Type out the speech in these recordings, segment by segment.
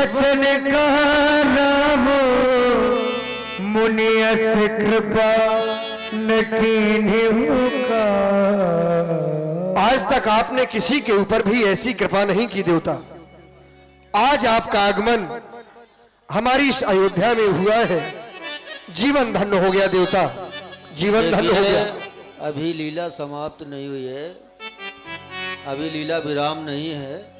वचन कहो मुनियस कृपा न कीन्हु का। आज तक आपने किसी के ऊपर भी ऐसी कृपा नहीं की देवता। आज आपका आगमन हमारी इस अयोध्या में हुआ है, जीवन धन्य हो गया देवता, जीवन धन्य हो गया। अभी लीला समाप्त नहीं हुई है, अभी लीला विराम नहीं है।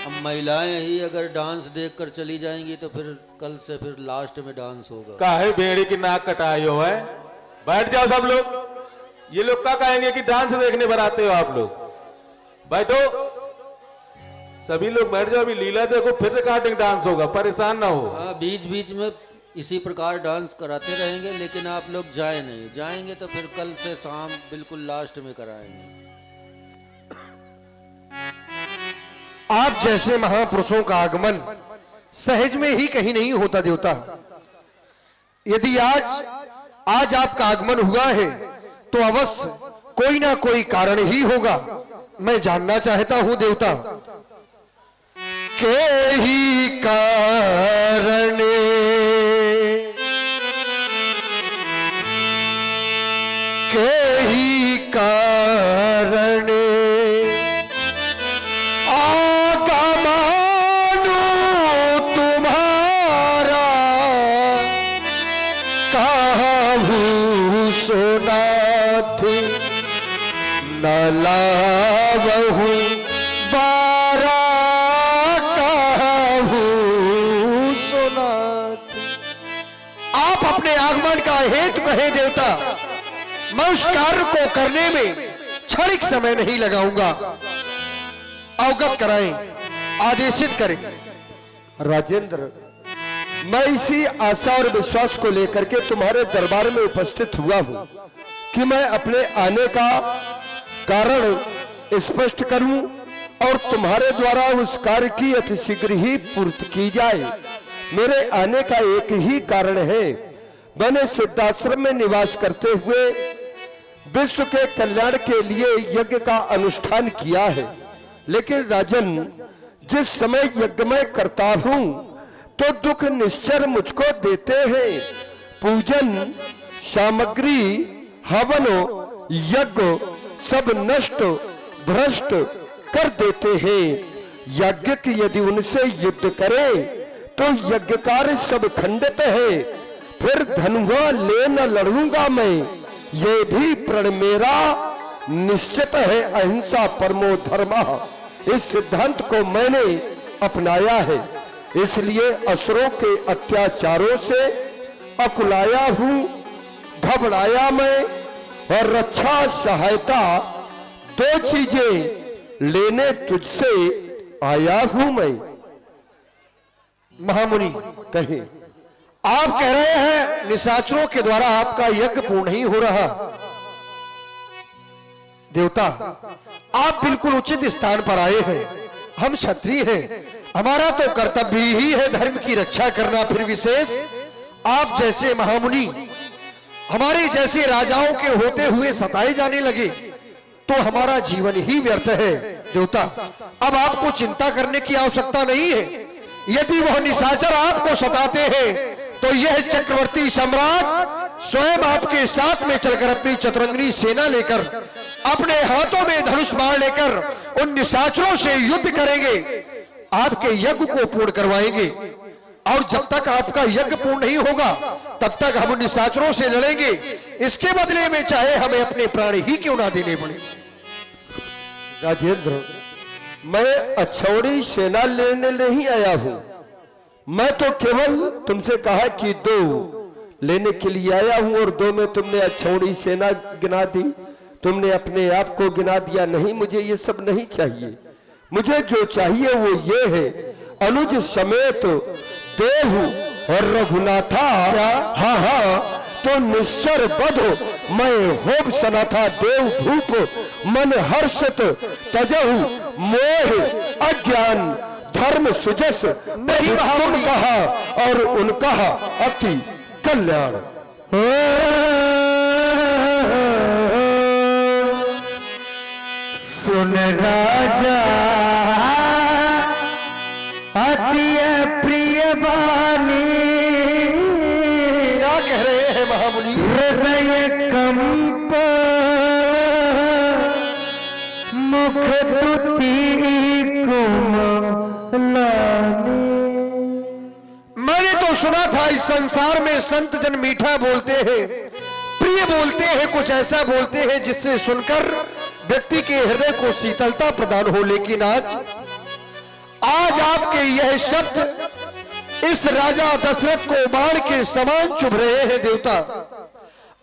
अब महिलाएं ही अगर डांस देखकर चली जाएंगी तो फिर कल से फिर लास्ट में डांस होगा। काहे भेड़ी की नाक कटाई हो है? बैठ जाओ सब लोग। ये लोग क्या कहेंगे कि डांस देखने पर आते हो आप लोग? बैठो, सभी लोग बैठ जाओ। अभी लीला देखो, फिर रिकॉर्डिंग डांस होगा, परेशान ना हो। हाँ, बीच बीच में इसी प्रकार डांस कराते रहेंगे, लेकिन आप लोग जाए नहीं। जाएंगे तो फिर कल से शाम बिल्कुल लास्ट में कराएंगे। आप जैसे महापुरुषों का आगमन सहज में ही कहीं नहीं होता देवता। यदि आज आपका आगमन हुआ है तो अवश्य कोई ना कोई कारण ही होगा। मैं जानना चाहता हूं देवता, के ही कारण, के ही कारण आगमनु तुम्हारा कहूँ सुनाथ न लावहु बारा कहूँ सुनाथ। आप अपने आगमन का हेतु कहे देवता, मैं उस कार्य को करने में क्षणिक समय नहीं लगाऊंगा। अवगत कराएं, आदेशित करें। राजेंद्र, मैं इसी आशा और विश्वास को लेकर के तुम्हारे दरबार में उपस्थित हुआ हूं कि मैं अपने आने का कारण स्पष्ट करूं और तुम्हारे द्वारा उस कार्य की अतिशीघ्र ही पूर्ति की जाए। मेरे आने का एक ही कारण है, मैंने सिद्धाश्रम में निवास करते हुए विश्व के कल्याण के लिए यज्ञ का अनुष्ठान किया है। लेकिन राजन, जिस समय यज्ञ में करता हूं तो दुख निश्चर मुझको देते हैं। पूजन सामग्री हवन यज्ञ सब नष्ट भ्रष्ट कर देते हैं। यज्ञ यदि उनसे युद्ध करे तो यज्ञ कार्य सब खंडित है। फिर धनुआ ले न लड़ूंगा मैं, ये भी प्रण मेरा निश्चित है। अहिंसा परमो धर्मः, इस सिद्धांत को मैंने अपनाया है। इसलिए असुरों के अत्याचारों से अकुलाया हूं, घबराया मैं और रक्षा सहायता दो चीजें लेने तुझसे आया हूं मैं। महामुनि कहे, आप कह रहे हैं निशाचरों के द्वारा आपका यज्ञ पूर्ण नहीं हो रहा। देवता, आप बिल्कुल उचित स्थान पर आए हैं। हम क्षत्रिय हैं, हमारा तो कर्तव्य ही है धर्म की रक्षा करना। फिर विशेष आप जैसे महामुनि हमारे जैसे राजाओं के होते हुए सताए जाने लगे तो हमारा जीवन ही व्यर्थ है। देवता, अब आपको चिंता करने की आवश्यकता नहीं है। यदि वह निशाचर आपको सताते हैं तो यह चक्रवर्ती सम्राट स्वयं आपके साथ में चलकर अपनी चतुरंगी सेना लेकर अपने हाथों में धनुष बाण लेकर उन निशाचरों से युद्ध करेंगे, आपके यज्ञ को पूर्ण करवाएंगे। और जब तक आपका यज्ञ पूर्ण नहीं होगा तब तक हम उन निशाचरों से लड़ेंगे। इसके बदले में चाहे हमें अपने प्राण ही क्यों ना देने पड़े। राजेंद्र, मैं अछौड़ी सेना लेने नहीं आया हूं। मैं तो केवल तुमसे कहा कि दो लेने के लिए आया हूं और दो में तुमने अछौड़ी सेना गिना दी। तुमने अपने आप को गिना दिया। नहीं, मुझे ये सब नहीं चाहिए। मुझे जो चाहिए वो ये है, अनुज समेत देव और रघुनाथा। हाँ हाँ, तो निश्चर बध मैं होब सनाथा। देव भूप मन हर्षित तजहु मोह अज्ञान धर्म सुजस नहीं कहा और उनका अति कल्याण। सुन राजा अति इस संसार में संत जन मीठा बोलते हैं, प्रिय बोलते हैं, कुछ ऐसा बोलते हैं जिससे सुनकर व्यक्ति के हृदय को शीतलता प्रदान हो। लेकिन आज आपके यह शब्द इस राजा दशरथ को बाण के समान चुभ रहे हैं देवता।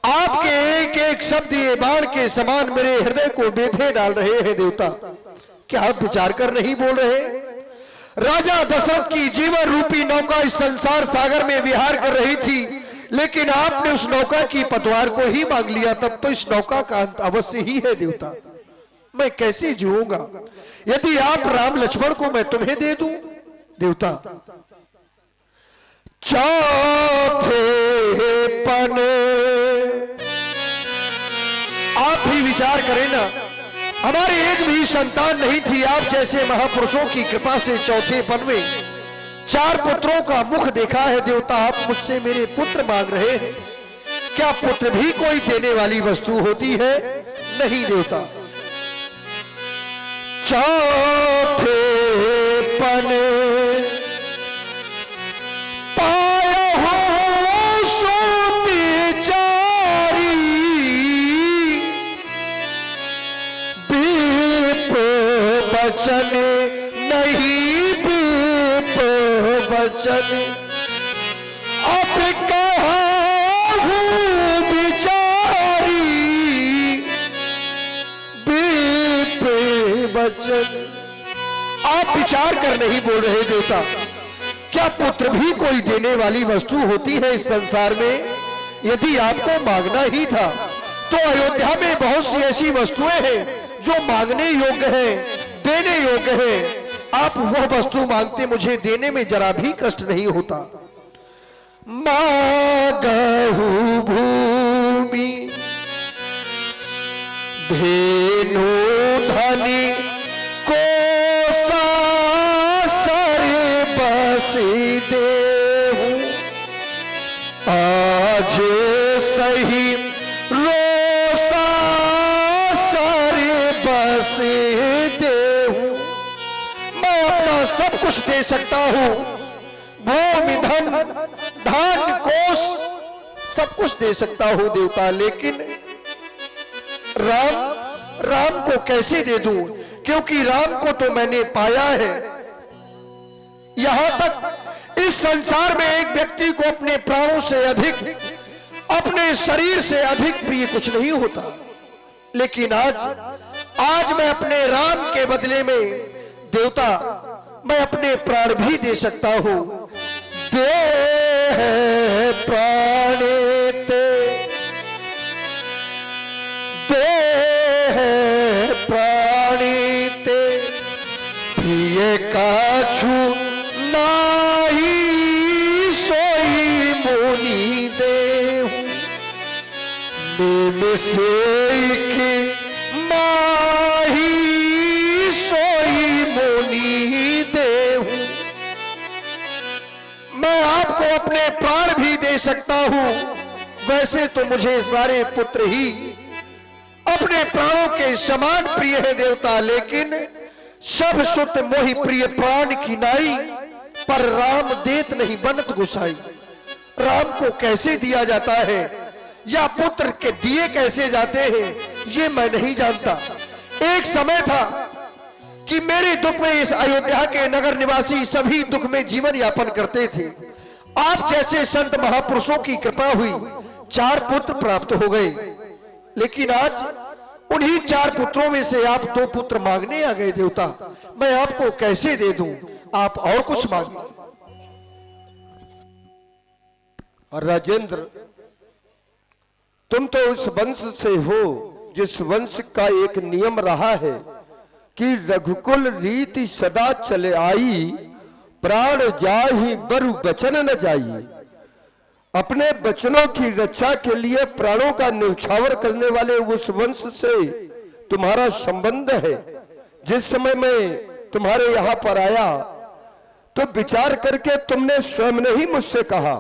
आपके एक एक शब्द ये बाण के समान मेरे हृदय को बेधे डाल रहे हैं देवता। क्या आप विचार कर नहीं बोल रहे? राजा दशरथ की जीवन रूपी नौका इस संसार सागर में विहार कर रही थी, लेकिन आपने उस नौका की पतवार को ही मांग लिया। तब तो इस नौका का अंत अवश्य ही है देवता। मैं कैसे जीऊंगा यदि आप राम लक्ष्मण को मैं तुम्हें दे दूं देवता। चौथे पने आप भी विचार करें ना, हमारी एक भी संतान नहीं थी। आप जैसे महापुरुषों की कृपा से चौथे पन में 4 पुत्रों का मुख देखा है देवता। आप मुझसे मेरे पुत्र मांग रहे हैं। क्या पुत्र भी कोई देने वाली वस्तु होती है? नहीं देवता। चौथे पन पाया हो सोते जारी, बीप बचन नहीं बीप बचन, अब कहा हूं बिचारी, बीप बचन। आप विचार कर नहीं बोल रहे देवता। क्या पुत्र भी कोई देने वाली वस्तु होती है इस संसार में? यदि आपको मांगना ही था तो अयोध्या में बहुत सी ऐसी वस्तुएं हैं जो मांगने योग्य है, देने योग्य है। आप वह वस्तु मांगते, मुझे देने में जरा भी कष्ट नहीं होता। मांगहु भूमि धेनु धनी को सासरे बसी देहु, आज सही रोसा सारे बसी देहु। मैं अपना सब कुछ दे सकता हूं, भूमि धन धान कोष सब कुछ दे सकता हूं देवता, लेकिन राम को कैसे दे दूं? क्योंकि राम को तो मैंने पाया है। यहां तक इस संसार में एक व्यक्ति को अपने प्राणों से अधिक, अपने शरीर से अधिक प्रिय कुछ नहीं होता। लेकिन आज मैं अपने राम के बदले में देवता मैं अपने प्राण भी दे सकता हूं। दे प्राणे ते प्राणी ते प्रिय काछु नाही सोई मुनि देहु, नेम से की माही सोई मुनि देहु। मैं आपको अपने प्राण भी दे सकता हूं। वैसे तो मुझे सारे पुत्र ही अपने प्राणों के समान प्रिय है देवता, लेकिन सब सुत मोहि प्रिय प्राण की नाई, पर राम देत नहीं बनत गुसाई। राम को कैसे दिया जाता है या पुत्र के दिए कैसे जाते हैं ये मैं नहीं जानता। एक समय था कि मेरे दुख में इस अयोध्या के नगर निवासी सभी दुख में जीवन यापन करते थे। आप जैसे संत महापुरुषों की कृपा हुई, 4 पुत्र प्राप्त हो गए, लेकिन आज उन्हीं 4 पुत्रों में से आप 2 पुत्र मांगने आ गए देवता। मैं आपको कैसे दे दूं? आप और कुछ मांगे। राजेंद्र, तुम तो उस वंश से हो जिस वंश का एक नियम रहा है कि रघुकुल रीति सदा चले आई, प्राण जाहि बरु बचन न जाई। अपने बचनों की रक्षा के लिए प्राणों का न्यौछावर करने वाले उस वंश से तुम्हारा संबंध है। जिस समय मैं तुम्हारे यहां पर आया तो विचार करके तुमने स्वयं ने ही मुझसे कहा।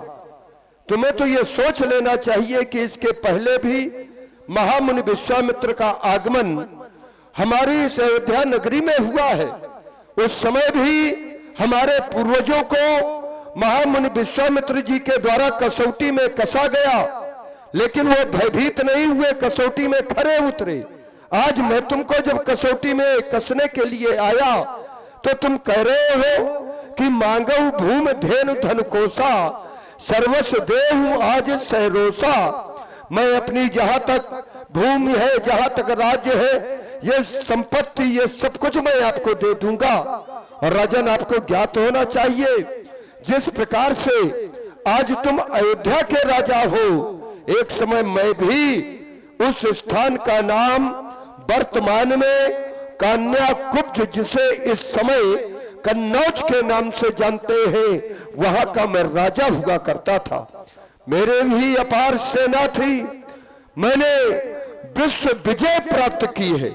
तुम्हें तो यह सोच लेना चाहिए कि इसके पहले भी महामुनि विश्वामित्र का आगमन हमारी इस अयोध्या नगरी में हुआ है। उस समय भी हमारे पूर्वजों को महामुनि विश्वामित्र जी के द्वारा कसौटी में कसा गया, लेकिन वो भयभीत नहीं हुए, कसौटी में खरे उतरे। आज मैं तुमको जब कसौटी में कसने के लिए आया तो तुम कह रहे हो कि मांगऊ भूमि धेनु धन कोसा, सर्वस्व देहु आज सहरोसा। मैं अपनी जहां तक भूमि है, जहां तक राज्य है, ये संपत्ति, ये सब कुछ मैं आपको दे दूंगा। और राजन, आपको ज्ञात होना चाहिए, जिस प्रकार से आज तुम अयोध्या के राजा हो, एक समय मैं भी उस स्थान का नाम वर्तमान में कन्याकुब्ज, जिसे इस समय कन्नौज के नाम से जानते हैं, वहां का मैं राजा हुआ करता था। मेरे भी अपार सेना थी, मैंने विश्व विजय प्राप्त की है।